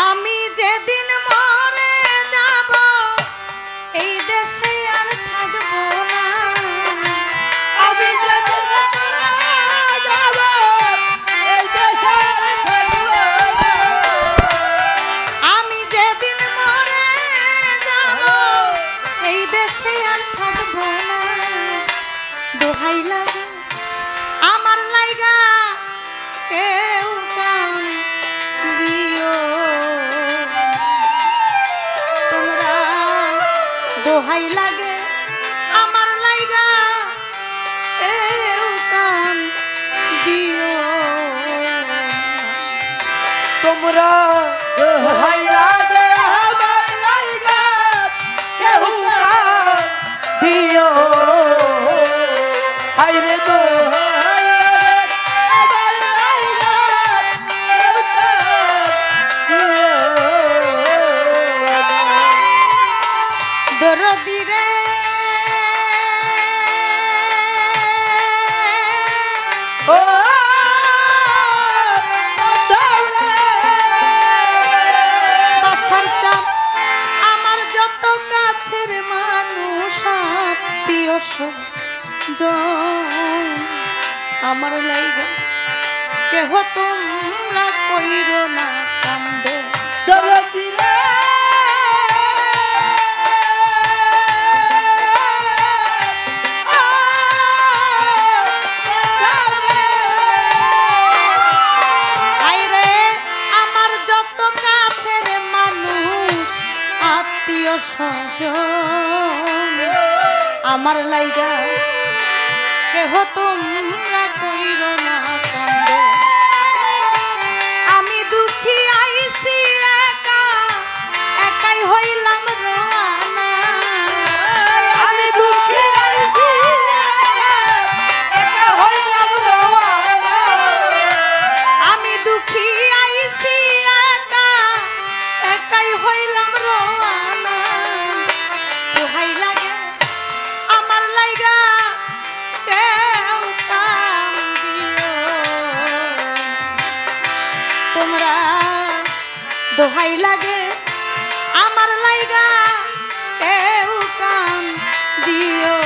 আমি যেদিন মরে যাব এই দেশে আর থাকবো না। আমি যেদিন মরে যাব এই দেশে আর থাকবো না। আমি যেদিন মরে যাব এই দেশে আর থাকবো না। দোহাই লাগে আমার লাইগা কেউ কান দিও তোমরা। দোহাই লাগে আমার লাইগা কেউ কান দিও তোমরা। দোহাই লাগে আমার লাইগা কেউ কান দিও। হায়রে দোহাই লাগে আমার লাইগা কেউ কান দিও। দরদি রে ও দৌড়ে বাসার চাপ আমার যত কাছের মানুষ আত্মীয় স্বজন আমার লাইগা কেহ তোমরা কইরো না কান্দ। দরদি রে আইরে আমার যত কাছের মানুষ আত্মীয় স্বজন আমার লাইগা কেহ তোমরা কইরো না কান্দ। আমি দুঃখী আইছি একা একাই হইলাম রোয়ানা। আমি দুঃখী আইছি একা হইলাম রওয়ানা। আমি দুঃখী আইছি একা একাই হইলাম রোয়ানা। দোহাই লাগে আমার লাইগা কেউ কান দিও তোমরা। দোহাই লাগে আমার লাইগা কেউ কান দিও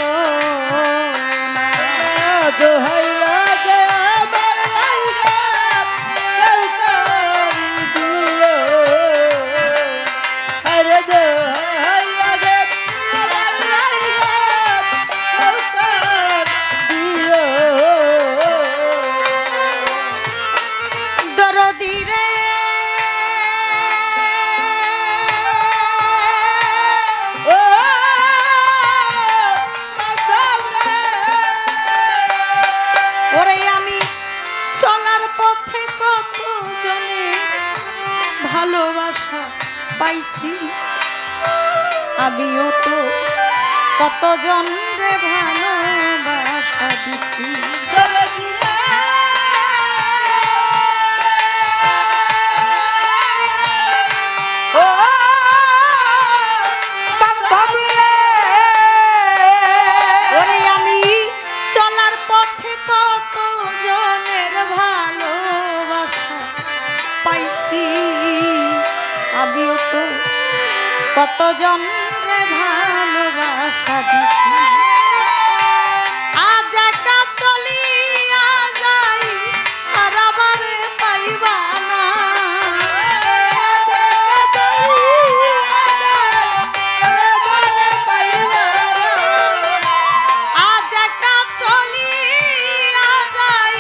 না। দোহাই লাগে আমার লাইগা কেউ কান দিও। আরে দোহাই লাগে আমার লাইগা কেউ কান দিও। দরদি রে ও দৌড়ে ওরে আমি চলার পথে কত জনের ভালোবাসা পাইছি। আমিও তো কত জনরে ভালোবাসা দিছি। দরদি রে ও বান্ধব রে ওরে আমি চলার পথে কত জনের ভালোবাসা পাইছি। আমিও তো কত জনরে ভালোবাসা দিছি। আজ একা চলিয়া যাই আর আমারে পাইবা না। আজ একা চলিয়া যাই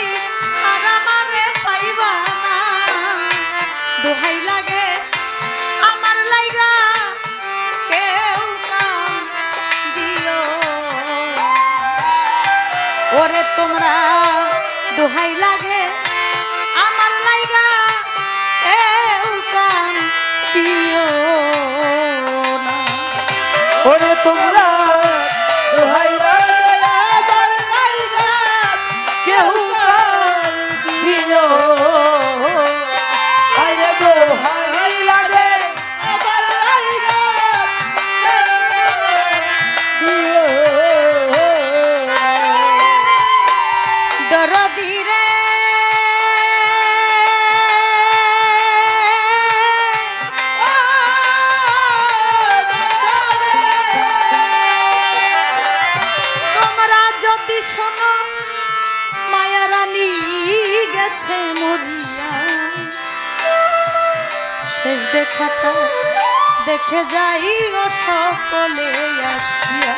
আর আমারে পাইবা না। দোহাই লাগে আমার লাইগা কেউ কান দিও ওরে তোমরা। দোহাই লাগে আমার লাইগা কেউ কান দিও না। ওরে তোমরা দোহাই লাগে আমার লাইগা কেউ কান দিও। আরে দোহাই লাগে আমার লাইগা কেউ কান দিও। দরদি রে শেষ দেখাটা দেখে যাই ও সকলে আসিয়া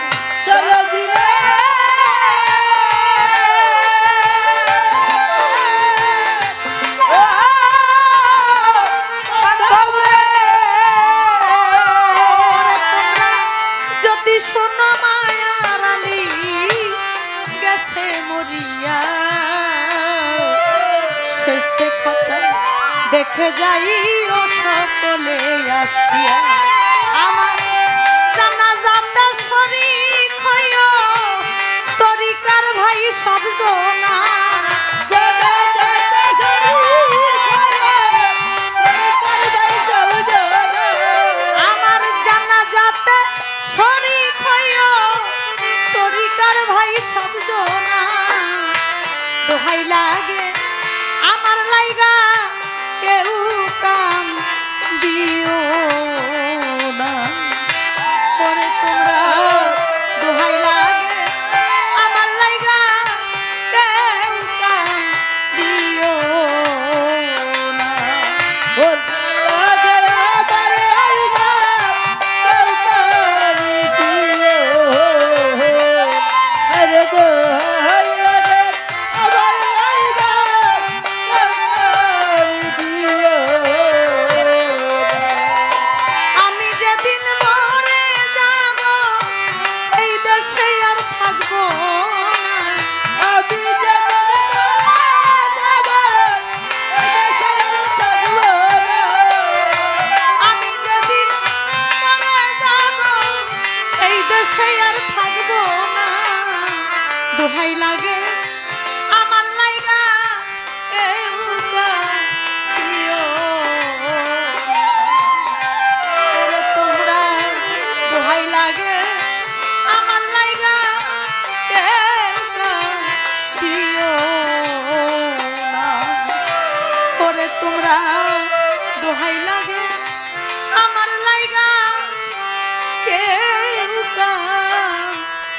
ওরে তোমরা যদি শোনো মায়ার আলী গেছে মরিয়া শেষ দেখাটা দেখে যাই ও সকলে আসিয়া আমার জানাজাতে শরীক হইও তরিকার ভাই সব জনা আমার জানাজাতে শরীক হইও তরিকার ভাই সব জনা দোহাই লাগে আমার লাইগা কেউ কাম দিও না পরে তোমরা দোহাই লাগে আমার লাইগা কেউ কাম দিও না আমি যেদিন মরে যাব এই দেশে আর থাকবো না আমি যেদিন মরে যাব এই দেশে আর থাকবো না দোহাই লাগে আমার লাইগা কেউ কাঁদিও না। ওরে তোমরা দোহাই লাগে আমার লাইগা কেউ কাঁদিও না ওরে তোমরা দোহাই লাগে আমার লাইগা কেউ কাঁদিও